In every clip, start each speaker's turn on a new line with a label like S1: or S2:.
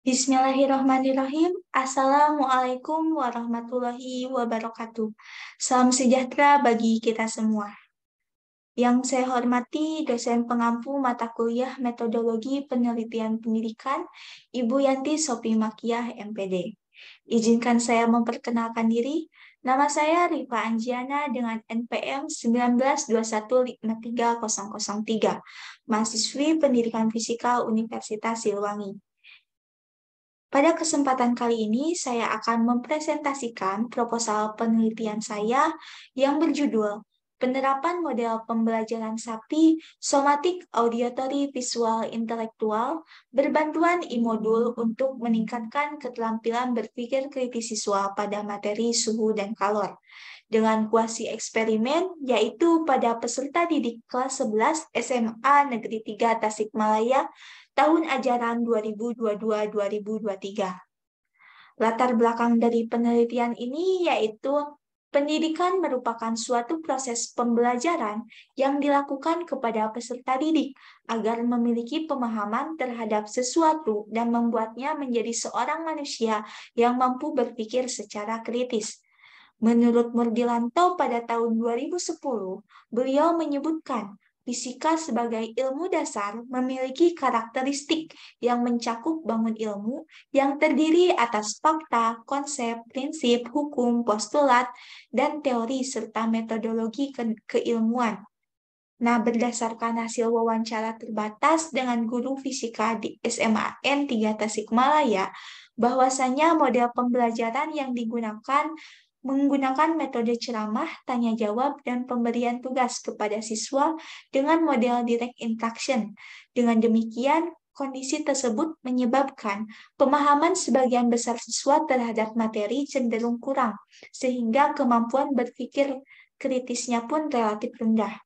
S1: Bismillahirrahmanirrahim. Assalamualaikum warahmatullahi wabarakatuh. Salam sejahtera bagi kita semua. Yang saya hormati dosen pengampu mata kuliah Metodologi Penelitian Pendidikan, Ibu Yanti Sopi Makiah, MPD. Izinkan saya memperkenalkan diri. Nama saya Rifa Anjiana dengan NPM 192153003, mahasiswi Pendidikan Fisika Universitas Silwangi. Pada kesempatan kali ini, saya akan mempresentasikan proposal penelitian saya yang berjudul Penerapan Model Pembelajaran SAPI, Somatik Auditory Visual Intelektual, berbantuan e-modul untuk meningkatkan keterampilan berpikir kritis siswa pada materi suhu dan kalor. Dengan kuasi eksperimen, yaitu pada peserta didik kelas 11 SMA Negeri 3 Tasikmalaya tahun ajaran 2022-2023. Latar belakang dari penelitian ini yaitu pendidikan merupakan suatu proses pembelajaran yang dilakukan kepada peserta didik agar memiliki pemahaman terhadap sesuatu dan membuatnya menjadi seorang manusia yang mampu berpikir secara kritis. Menurut Murdilanto pada tahun 2010, beliau menyebutkan fisika sebagai ilmu dasar memiliki karakteristik yang mencakup bangun ilmu yang terdiri atas fakta, konsep, prinsip, hukum, postulat, dan teori serta metodologi keilmuan. Nah, berdasarkan hasil wawancara terbatas dengan guru fisika di SMAN 3 Tasikmalaya, bahwasanya model pembelajaran yang digunakan menggunakan metode ceramah, tanya jawab, dan pemberian tugas kepada siswa dengan model direct instruction. Dengan demikian, kondisi tersebut menyebabkan pemahaman sebagian besar siswa terhadap materi cenderung kurang, sehingga kemampuan berpikir kritisnya pun relatif rendah.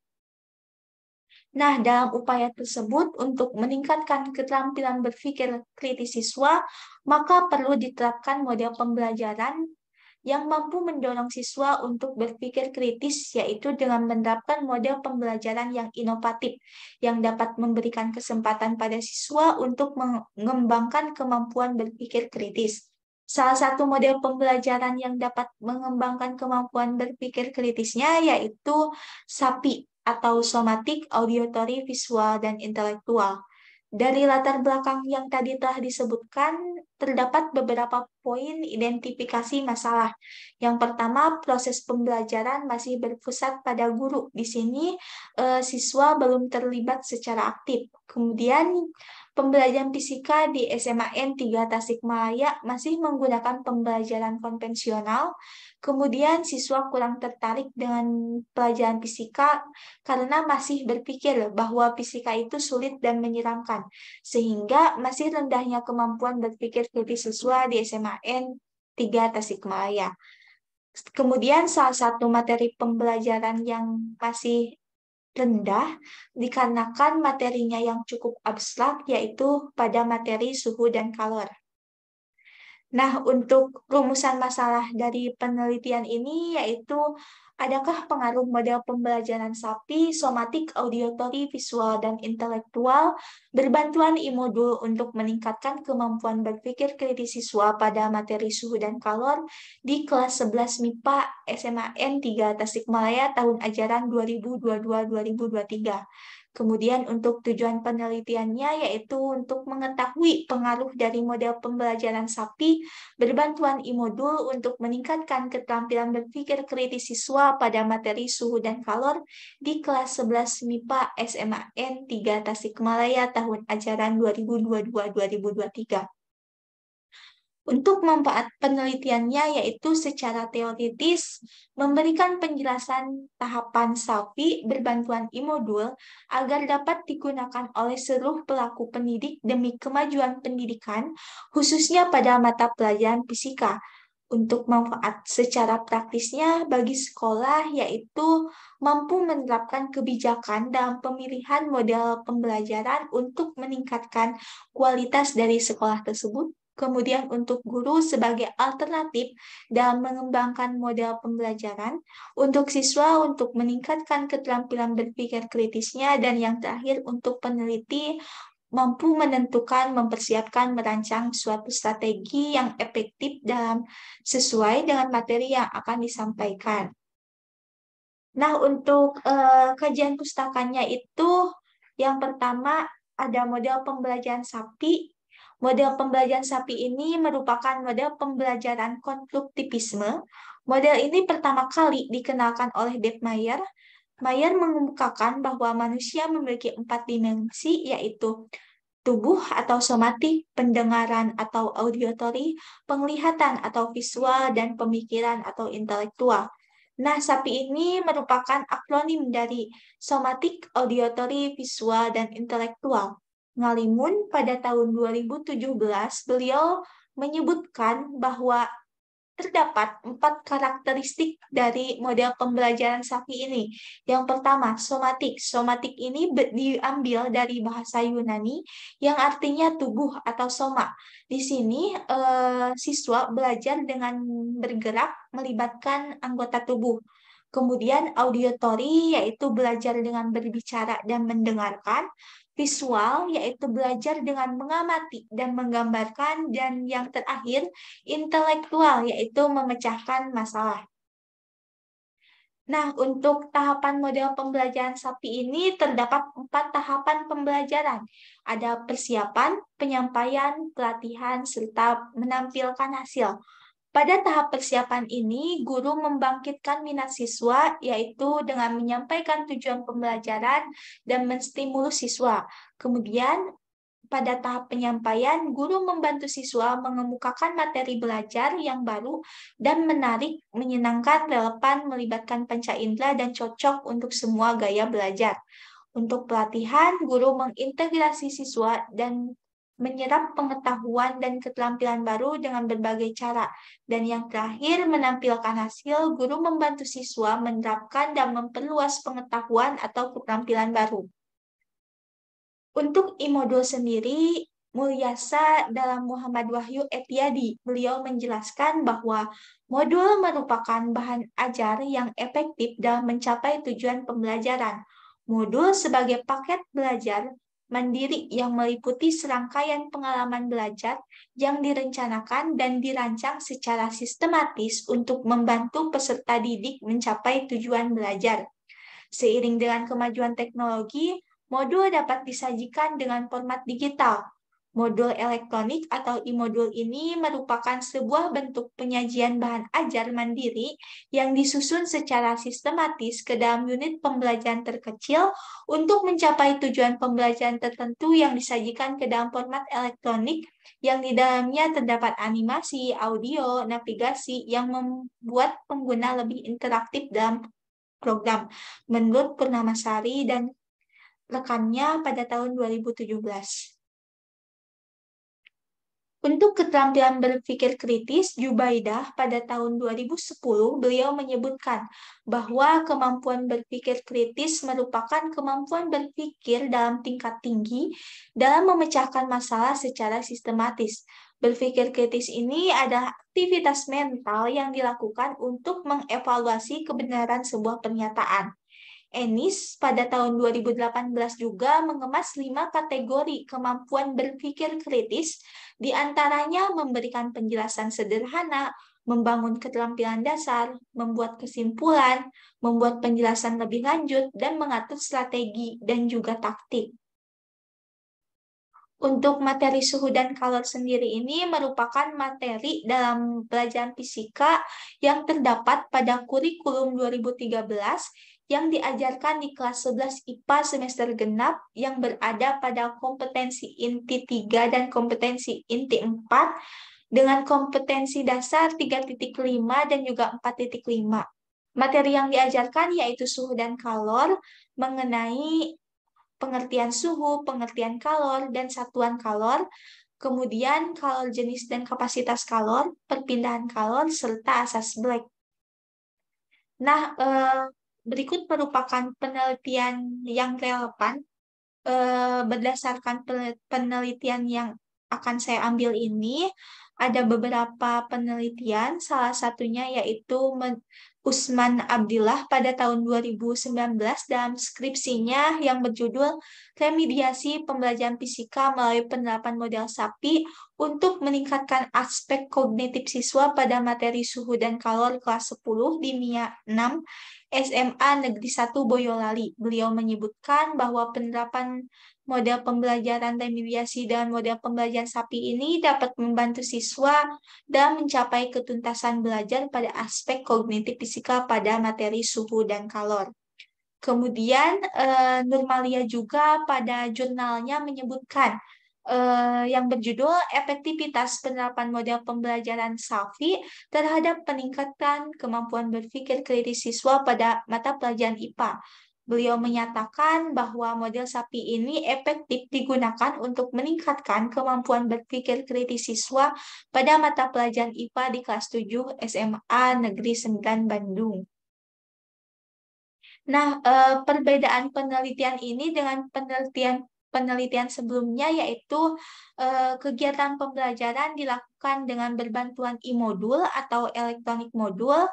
S1: Nah, dalam upaya tersebut untuk meningkatkan keterampilan berpikir kritis siswa, maka perlu diterapkan model pembelajaran yang mampu mendorong siswa untuk berpikir kritis, yaitu dengan menerapkan model pembelajaran yang inovatif, yang dapat memberikan kesempatan pada siswa untuk mengembangkan kemampuan berpikir kritis. Salah satu model pembelajaran yang dapat mengembangkan kemampuan berpikir kritisnya yaitu SAPI atau Somatik, Auditory, Visual, dan Intelektual. Dari latar belakang yang tadi telah disebutkan, terdapat beberapa poin identifikasi masalah. Yang pertama, proses pembelajaran masih berpusat pada guru. Di sini, siswa belum terlibat secara aktif. Kemudian, pembelajaran fisika di SMAN 3 Tasikmalaya masih menggunakan pembelajaran konvensional. Kemudian, siswa kurang tertarik dengan pelajaran fisika karena masih berpikir bahwa fisika itu sulit dan menyeramkan, sehingga masih rendahnya kemampuan berpikir kritis siswa di SMAN 3 Tasikmalaya. Kemudian salah satu materi pembelajaran yang masih rendah dikarenakan materinya yang cukup abstrak yaitu pada materi suhu dan kalor. Nah, untuk rumusan masalah dari penelitian ini yaitu adakah pengaruh model pembelajaran SAPI, somatik, auditory, visual, dan intelektual berbantuan e-modul untuk meningkatkan kemampuan berpikir kritis siswa pada materi suhu dan kalor di kelas 11 MIPA SMAN 3 Tasikmalaya tahun ajaran 2022-2023. Kemudian untuk tujuan penelitiannya yaitu untuk mengetahui pengaruh dari model pembelajaran SAPI berbantuan e-modul untuk meningkatkan keterampilan berpikir kritis siswa pada materi suhu dan kalor di kelas 11 MIPA SMAN 3 Tasikmalaya tahun ajaran 2022-2023. Untuk manfaat penelitiannya yaitu secara teoritis memberikan penjelasan tahapan SAPI berbantuan e-modul agar dapat digunakan oleh seluruh pelaku pendidik demi kemajuan pendidikan khususnya pada mata pelajaran fisika. Untuk manfaat secara praktisnya bagi sekolah yaitu mampu menerapkan kebijakan dalam pemilihan model pembelajaran untuk meningkatkan kualitas dari sekolah tersebut. Kemudian untuk guru sebagai alternatif dalam mengembangkan model pembelajaran, untuk siswa untuk meningkatkan keterampilan berpikir kritisnya, dan yang terakhir untuk peneliti mampu menentukan, mempersiapkan, merancang suatu strategi yang efektif sesuai dengan materi yang akan disampaikan. Nah, untuk kajian pustakanya itu yang pertama ada model pembelajaran SAPI. Model pembelajaran SAPI ini merupakan model pembelajaran konstruktivisme. Model ini pertama kali dikenalkan oleh Deb Mayer. Mayer mengemukakan bahwa manusia memiliki 4 dimensi, yaitu tubuh atau somatik, pendengaran atau auditory, penglihatan atau visual, dan pemikiran atau intelektual. Nah, SAPI ini merupakan akronim dari somatik, auditory, visual, dan intelektual. Ngalimun pada tahun 2017, beliau menyebutkan bahwa terdapat 4 karakteristik dari model pembelajaran SAPI ini. Yang pertama, somatik. Somatik ini diambil dari bahasa Yunani yang artinya tubuh atau soma. Di sini siswa belajar dengan bergerak melibatkan anggota tubuh. Kemudian auditory yaitu belajar dengan berbicara dan mendengarkan. Visual yaitu belajar dengan mengamati dan menggambarkan. Dan yang terakhir intelektual, yaitu memecahkan masalah. Nah, untuk tahapan model pembelajaran SAPI ini terdapat 4 tahapan pembelajaran. Ada persiapan, penyampaian, pelatihan, serta menampilkan hasil. Pada tahap persiapan ini, guru membangkitkan minat siswa, yaitu dengan menyampaikan tujuan pembelajaran dan menstimulus siswa. Kemudian, pada tahap penyampaian, guru membantu siswa mengemukakan materi belajar yang baru dan menarik, menyenangkan, relevan, melibatkan panca indera, dan cocok untuk semua gaya belajar. Untuk pelatihan, guru mengintegrasi siswa dan menyerap pengetahuan dan keterampilan baru dengan berbagai cara. Dan yang terakhir, menampilkan hasil, guru membantu siswa menerapkan dan memperluas pengetahuan atau keterampilan baru. Untuk e-modul sendiri, Mulyasa dalam Muhammad Wahyu Etiadi, beliau menjelaskan bahwa modul merupakan bahan ajar yang efektif dalam mencapai tujuan pembelajaran. Modul sebagai paket belajar mandiri yang meliputi serangkaian pengalaman belajar yang direncanakan dan dirancang secara sistematis untuk membantu peserta didik mencapai tujuan belajar. Seiring dengan kemajuan teknologi, modul dapat disajikan dengan format digital. Modul elektronik atau e-modul ini merupakan sebuah bentuk penyajian bahan ajar mandiri yang disusun secara sistematis ke dalam unit pembelajaran terkecil untuk mencapai tujuan pembelajaran tertentu yang disajikan ke dalam format elektronik yang di dalamnya terdapat animasi, audio, navigasi yang membuat pengguna lebih interaktif dalam program, menurut Purnamasari dan rekannya pada tahun 2017. Untuk keterampilan berpikir kritis, Jubaidah pada tahun 2010 beliau menyebutkan bahwa kemampuan berpikir kritis merupakan kemampuan berpikir dalam tingkat tinggi dalam memecahkan masalah secara sistematis. Berpikir kritis ini adalah aktivitas mental yang dilakukan untuk mengevaluasi kebenaran sebuah pernyataan. Ennis pada tahun 2018 juga mengemas 5 kategori kemampuan berpikir kritis, di antaranya memberikan penjelasan sederhana, membangun keterampilan dasar, membuat kesimpulan, membuat penjelasan lebih lanjut, dan mengatur strategi dan juga taktik. Untuk materi suhu dan kalor sendiri ini merupakan materi dalam pelajaran fisika yang terdapat pada kurikulum 2013 yang diajarkan di kelas 11 IPA semester genap yang berada pada kompetensi inti 3 dan kompetensi inti 4 dengan kompetensi dasar 3.5 dan juga 4.5. Materi yang diajarkan yaitu suhu dan kalor mengenai pengertian suhu, pengertian kalor, dan satuan kalor, kemudian kalor jenis dan kapasitas kalor, perpindahan kalor, serta asas Black. Nah, berikut merupakan penelitian yang relevan. Berdasarkan penelitian yang akan saya ambil ini, ada beberapa penelitian, salah satunya yaitu Usman Abdillah pada tahun 2019 dalam skripsinya yang berjudul Remediasi Pembelajaran Fisika Melalui Penerapan Model SAPI untuk meningkatkan aspek kognitif siswa pada materi suhu dan kalor kelas 10 di MIA 6 SMA Negeri 1 Boyolali. Beliau menyebutkan bahwa penerapan model pembelajaran remediasi dan model pembelajaran SAPI ini dapat membantu siswa dan mencapai ketuntasan belajar pada aspek kognitif fisika pada materi suhu dan kalor. Kemudian Nurmalia juga pada jurnalnya menyebutkan yang berjudul Efektivitas Penerapan Model Pembelajaran SAPI terhadap peningkatan kemampuan berpikir kritis siswa pada mata pelajaran IPA. Beliau menyatakan bahwa model SAPI ini efektif digunakan untuk meningkatkan kemampuan berpikir kritis siswa pada mata pelajaran IPA di kelas 7 SMA Negeri 9 Bandung. Nah, perbedaan penelitian ini dengan penelitian sebelumnya yaitu kegiatan pembelajaran dilakukan dengan berbantuan e-modul atau elektronik modul.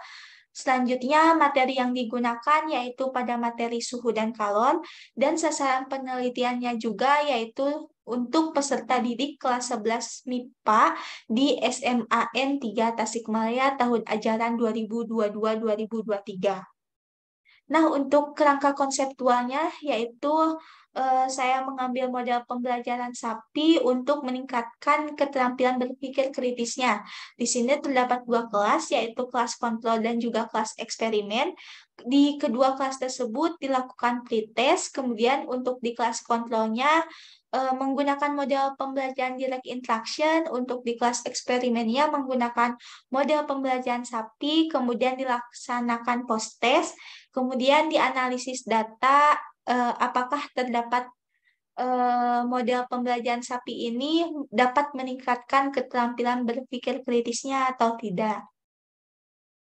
S1: Selanjutnya, materi yang digunakan yaitu pada materi suhu dan kalor, dan sasaran penelitiannya juga yaitu untuk peserta didik kelas 11 MIPA di SMAN 3 Tasikmalaya tahun ajaran 2022-2023. Nah, untuk kerangka konseptualnya yaitu saya mengambil model pembelajaran SAPI untuk meningkatkan keterampilan berpikir kritisnya. Di sini terdapat dua kelas, yaitu kelas kontrol dan juga kelas eksperimen. Di kedua kelas tersebut dilakukan pretest, kemudian untuk di kelas kontrolnya menggunakan model pembelajaran direct instruction, untuk di kelas eksperimennya menggunakan model pembelajaran SAPI, kemudian dilaksanakan post-test, kemudian dianalisis data apakah terdapat model pembelajaran SAPI ini dapat meningkatkan keterampilan berpikir kritisnya atau tidak.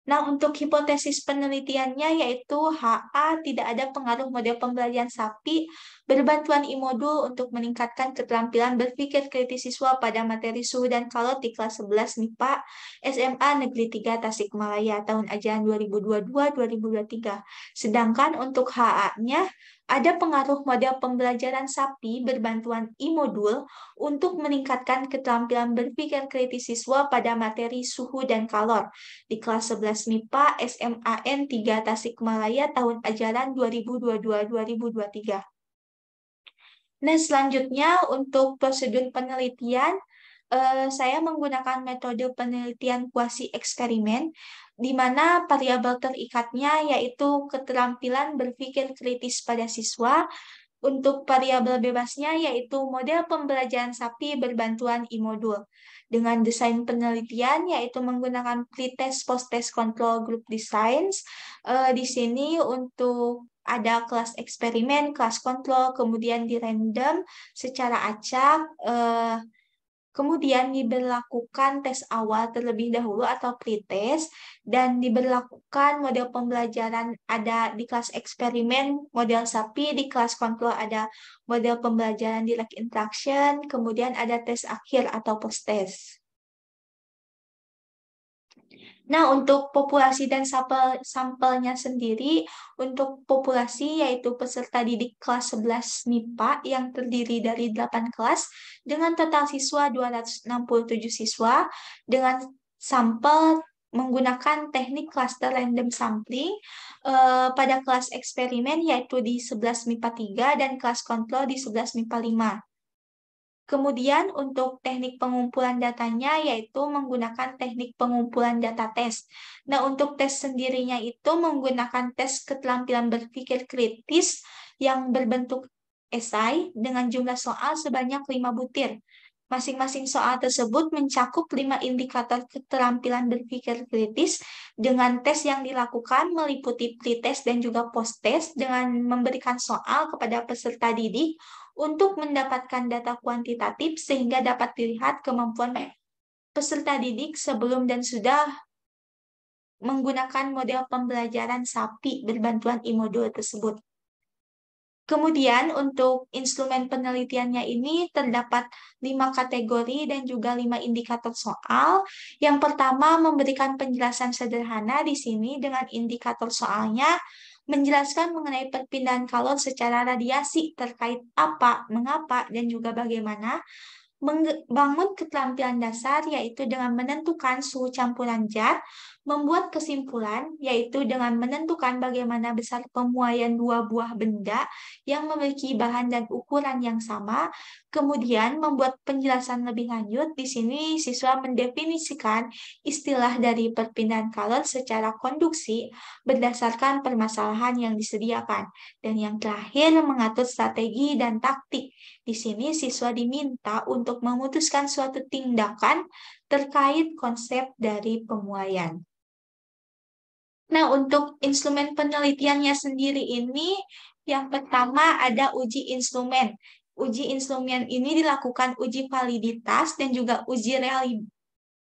S1: Nah, untuk hipotesis penelitiannya yaitu HA tidak ada pengaruh model pembelajaran SAPI berbantuan e-modul untuk meningkatkan keterampilan berpikir kritis siswa pada materi suhu dan kalor di kelas 11 MIPA SMA Negeri 3 Tasikmalaya tahun ajaran 2022-2023. Sedangkan untuk HA-nya ada pengaruh model pembelajaran SAPI berbantuan e-modul untuk meningkatkan keterampilan berpikir kritis siswa pada materi suhu dan kalor di kelas 11 MIPA SMAN 3 Tasikmalaya tahun ajaran 2022-2023. Nah, selanjutnya untuk prosedur penelitian, saya menggunakan metode penelitian kuasi eksperimen, di mana variabel terikatnya yaitu keterampilan berpikir kritis pada siswa. Untuk variabel bebasnya yaitu model pembelajaran SAPI berbantuan e-modul. Dengan desain penelitian yaitu menggunakan pretest, post-test, control group designs. Di sini untuk ada kelas eksperimen, kelas kontrol, kemudian di random secara acak. Kemudian diberlakukan tes awal terlebih dahulu atau pretest, dan diberlakukan model pembelajaran ada di kelas eksperimen model SAPI, di kelas kontrol ada model pembelajaran direct instruction, kemudian ada tes akhir atau post-test. Nah, untuk populasi dan sampelnya sendiri, untuk populasi yaitu peserta didik kelas 11 MIPA yang terdiri dari 8 kelas dengan total siswa 267 siswa dengan sampel menggunakan teknik cluster random sampling pada kelas eksperimen yaitu di 11 MIPA 3 dan kelas kontrol di 11 MIPA 5. Kemudian untuk teknik pengumpulan datanya yaitu menggunakan teknik pengumpulan data tes. Nah, untuk tes sendirinya itu menggunakan tes keterampilan berpikir kritis yang berbentuk esai dengan jumlah soal sebanyak 5 butir. Masing-masing soal tersebut mencakup 5 indikator keterampilan berpikir kritis dengan tes yang dilakukan meliputi pretest dan juga post-test dengan memberikan soal kepada peserta didik untuk mendapatkan data kuantitatif sehingga dapat dilihat kemampuan peserta didik sebelum dan sudah menggunakan model pembelajaran SAPI berbantuan e-modul tersebut. Kemudian untuk instrumen penelitiannya ini terdapat 5 kategori dan juga 5 indikator soal. Yang pertama memberikan penjelasan sederhana di sini dengan indikator soalnya menjelaskan mengenai perpindahan kalor secara radiasi terkait apa, mengapa, dan juga bagaimana. Membangun keterampilan dasar yaitu dengan menentukan suhu campuran zat, membuat kesimpulan yaitu dengan menentukan bagaimana besar pemuaian dua buah benda yang memiliki bahan dan ukuran yang sama, kemudian membuat penjelasan lebih lanjut. Di sini siswa mendefinisikan istilah dari perpindahan kalor secara konduksi berdasarkan permasalahan yang disediakan. Dan yang terakhir mengatur strategi dan taktik. Di sini siswa diminta untuk memutuskan suatu tindakan terkait konsep dari pemuaian. Nah, untuk instrumen penelitiannya sendiri ini, yang pertama ada uji instrumen. Uji instrumen ini dilakukan uji validitas dan juga uji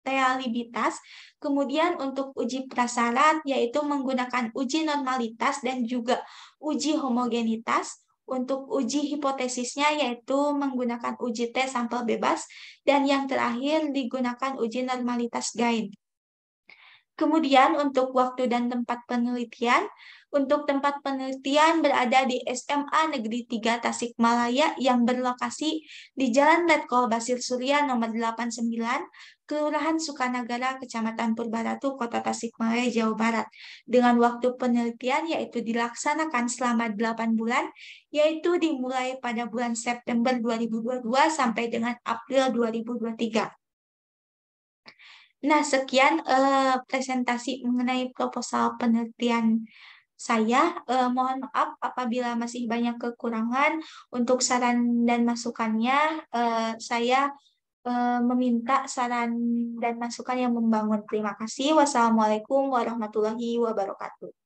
S1: realitas. Kemudian untuk uji prasyarat yaitu menggunakan uji normalitas dan juga uji homogenitas. Untuk uji hipotesisnya yaitu menggunakan uji tes sampel bebas dan yang terakhir digunakan uji normalitas gain. Kemudian untuk waktu dan tempat penelitian, untuk tempat penelitian berada di SMA Negeri 3 Tasikmalaya yang berlokasi di Jalan Letkol Basir Surya nomor 89, Kelurahan Sukanagara, Kecamatan Purbaratu, Kota Tasikmalaya, Jawa Barat. Dengan waktu penelitian yaitu dilaksanakan selama 8 bulan, yaitu dimulai pada bulan September 2022 sampai dengan April 2023. Nah, sekian presentasi mengenai proposal penelitian saya. Mohon maaf apabila masih banyak kekurangan. Untuk saran dan masukannya, saya meminta saran dan masukan yang membangun. Terima kasih. Wassalamualaikum warahmatullahi wabarakatuh.